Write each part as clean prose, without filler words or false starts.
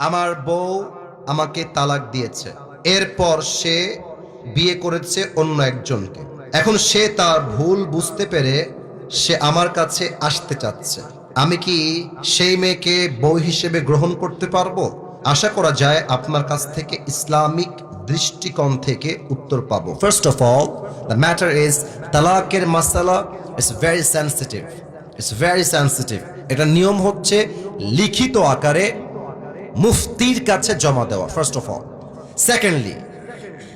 আমার বউ আমাকে তালাক দিয়েছে, এরপর সে বিয়ে করেছে অন্য একজনকে। এখন সে তার ভুল বুঝতে পেরে সে আমার কাছে আসতে চাচ্ছে। আমি কি সেই মেয়েকে বউ হিসেবে গ্রহণ করতে পারবো? আশা করা যায় আপনার কাছ থেকে ইসলামিক দৃষ্টিকোণ থেকে উত্তর পাবো। First of all, the matter is তালাকের মাসালা is very sensitive. It's very sensitive. এটা নিয়ম হচ্ছে লিখিত আকারে মুফতির কাছে জমা দেওয়া, ফার্স্ট অফ অল। সেকেন্ডলি,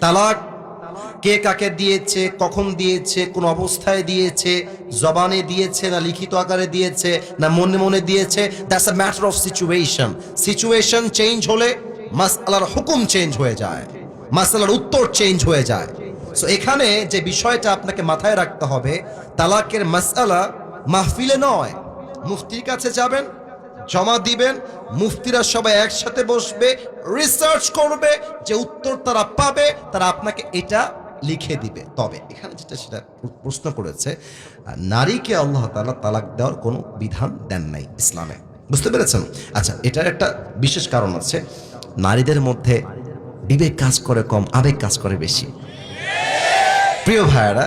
তালাক কে কাকে দিয়েছে, কখন দিয়েছে, কোন অবস্থায় দিয়েছে, জবানে দিয়েছে না লিখিত আকারে দিয়েছে না মনে মনে দিয়েছে, that's a matter of situation. Situation change হলে মাসআলার হুকুম চেঞ্জ হয়ে যায়, মাসআলার উত্তর চেঞ্জ হয়ে যায়। সো এখানে যে বিষয়টা আপনাকে মাথায় রাখতে হবে, তালাকের মাসআলা মাহফিলে নয়, মুফতির কাছে যাবেন, জমা দিবেন, মুফতিরা সবাই একসাথে বসবে, রিসার্চ করবে, যে উত্তর তারা পাবে তারা আপনাকে এটা লিখে দিবে। তবে এখানে যেটা সেটা প্রশ্ন করেছে, নারীকে আল্লাহ তাআলা তালাক দেওয়ার কোনো বিধান দেন নাই ইসলামে, বুঝতে পেরেছেন? আচ্ছা, এটার একটা বিশেষ কারণ আছে। নারীদের মধ্যে বিবেক কাজ করে কম, আবেগ কাজ করে বেশি। প্রিয় ভাইয়েরা,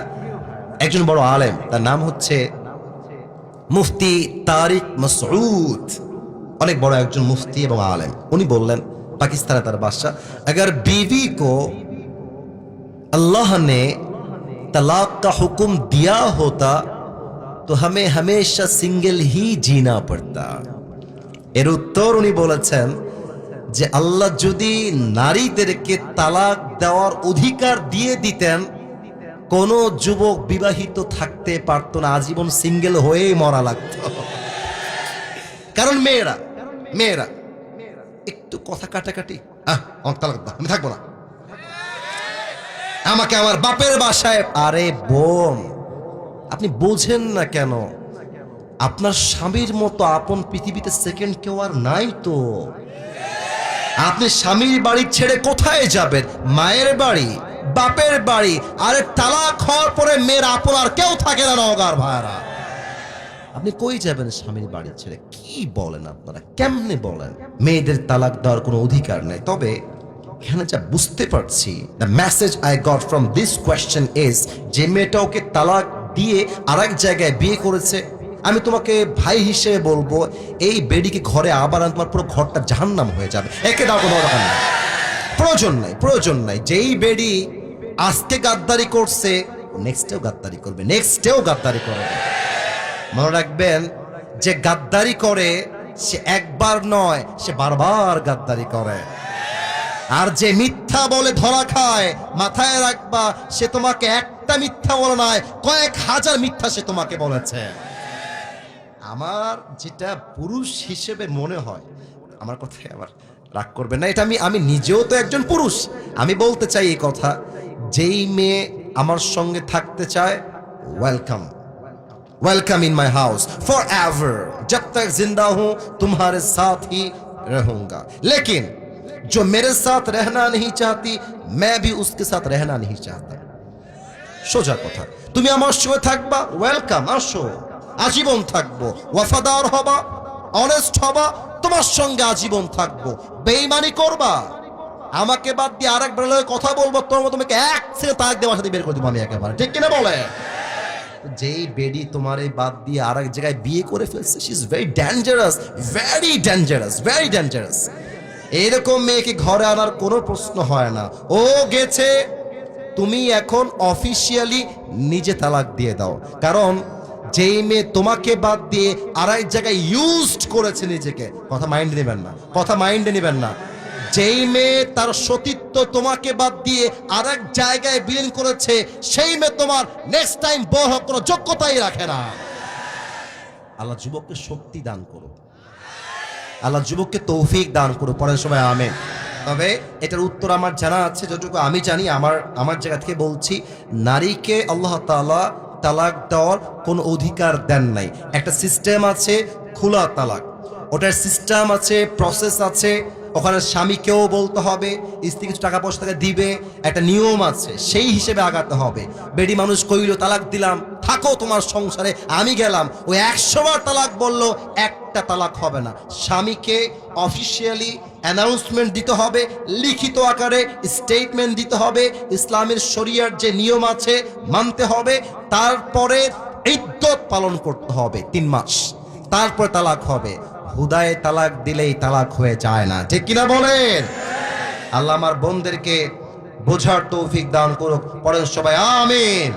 একজন বড় আলেম, তার নাম হচ্ছে মুফতি তারিক মাসউদ, অনেক বড় একজন মুফতি এবং আলেম। উনি বললেন, পাকিস্তানে তার বাদশাহ, अगर बीवी को अल्लाह ने तलाक का हुक्म दिया होता तो हमें हमेशा सिंगल ही जीना पड़ता। এর উত্তর উনি বলেছেন যে আল্লাহ যদি নারীদেরকে তালাক দেওয়ার অধিকার দিয়ে দিতেন, কোন যুবক বিবাহিত থাকতে পারতো না, আজীবন সিঙ্গেল হয়েই মরা লাগতো। কারণ মেয়েরা একটু কথা কাটাকাটি, আমি থাকবো না, আমাকে আমার বাপের বাসায়। আরে বোন, আপনি বোঝেন না কেন? আপনার স্বামীর মতো আপন পৃথিবীতে সেকেন্ড কেউ আর নাই তো। আপনি স্বামীর বাড়ি ছেড়ে কোথায় যাবেন? মায়ের বাড়ি, বাপের বাড়ি। আরে তালাক হওয়ার পরে মেয়ের আপন আর কেউ থাকে না নওগাঁর ভাইরা। আপনি কই যাবেন স্বামীর বাড়ি ছেড়ে? কি বলেন আপনারা, কেমনে বলেন? মেয়েদের তালাক দেওয়ার কোনো অধিকার নেই। তবে এখানে যা বুঝতে পারছি, the message I got from this question is, যে মেয়েটা ওকে তালাক দিয়ে আরেক জায়গায় বিয়ে করেছে, আমি তোমাকে ভাই হিসেবে বলবো, এই বেডিকে ঘরে আবার আন, তোমার পুরো ঘরটা জাহান্নাম হয়ে যাবে। একে দাও, কোনো দরকার নেই, প্রয়োজন নাই। যেই বেডি আজকে গাদ্দারি করছে, নেক্সটেও গাদ্দারি করবে, নেক্সটেও গাদ্দারি করবে। মনে রাখবেন, যে গাদ্দারি করে সে একবার নয়, সে বারবার গাদ্দারি করে। আর যে মিথ্যা বলে ধরা খায়, মাথায় রাখবা, সে তোমাকে একটা মিথ্যা বলে নয়, কয়েক হাজার মিথ্যা সে তোমাকে বলেছে। আমার যেটা পুরুষ হিসেবে মনে হয়, আমার কথায় আবার রাগ করবেন না, এটা আমি নিজেও তো একজন পুরুষ, আমি বলতে চাই এই কথা, যেই মেয়ে আমার সঙ্গে থাকতে চায়, welcome, welcome in my house for ever, जब तक जिंदा हूं तुम्हारे साथ ही रहूंगा। लेकिन जो मेरे साथ रहना नहीं चाहती, मैं भी उसके साथ रहना नहीं चाहता। সোজা কথা, তুমি আমার সঙ্গে থাকবা, ওয়েলকাম, আসো, আজীবন থাকবো। ওয়াফাদার হবা, অনেস্ট হবা, তোমার সঙ্গে আজীবন থাকবো। বেঈমানি করবা, আমাকে বাদ দিয়ে আরেক বেলায় কথা বলবো, তোমাকে এক সেকেন্ড তাক দিয়ে বাসা দিয়ে বের করে দিব আমি একেবারে, ঠিক কিনা বলে? যেই বেডি তোমার এই বাদ দিয়ে আর এক জায়গায় বিয়ে করে ফেলছে, she is very dangerous, very dangerous, very dangerous. এরকম মেয়েকে ঘরে আনার কোনো প্রশ্ন হয় না। ও গেছে, তুমি এখন অফিসিয়ালি নিজে তালাক দিয়ে দাও। কারণ যেই মেয়ে তোমাকে বাদ দিয়ে আর এক জায়গায় ইউজড করেছে নিজেকে, কথা মাইন্ডে নেবেন না, কথা মাইন্ডে নেবেন না। যেই মেয়ে তার সতীত্ব তোমাকে বাদ দিয়ে আর এক জায়গায় বিলীন করেছে, সেই মেয়ে তোমার নেক্সট টাইম বউ হওয়ার কোনো যোগ্যতাই রাখে না। আল্লাহ যুবককে শক্তি দান করো, আল্লাহ যুবককে তৌফিক দান করো, পরের সময় আমিন। তবে এটার উত্তর আমার জানা আছে, যতটুকু আমি জানি, আমার জায়গা থেকে বলছি, নারীকে আল্লাহ তাআলা তালাক দেওয়ার কোনো অধিকার দেন নাই। একটা সিস্টেম আছে খোলা তালাক, ওটার সিস্টেম আছে, প্রসেস আছে। ওখানে স্বামীকেও বলতে হবে, স্ত্রী কিছু টাকা পয়সা দিবে, একটা নিয়ম আছে, সেই হিসেবে আগাতে হবে। বেডি মানুষ কইল তালাক দিলাম, থাকো তোমার সংসারে, আমি গেলাম। ওই 100 বার তালাক বললো, একটা তালাক হবে না। স্বামীকে অফিসিয়ালি অ্যানাউন্সমেন্ট দিতে হবে, লিখিত আকারে স্টেটমেন্ট দিতে হবে, ইসলামের শরিয়ার যে নিয়ম আছে মানতে হবে, তারপরে ইদ্যত পালন করতে হবে 3 মাস, তারপর তালাক হবে। হুদায়ে তালাক দিলেই তালাক হয়ে যায় না, ঠিক কিনা বলেন? আল্লাহ আমার বোনদেরকে বোঝার তৌফিক দান করুক, পড়েন সবাই আমিন।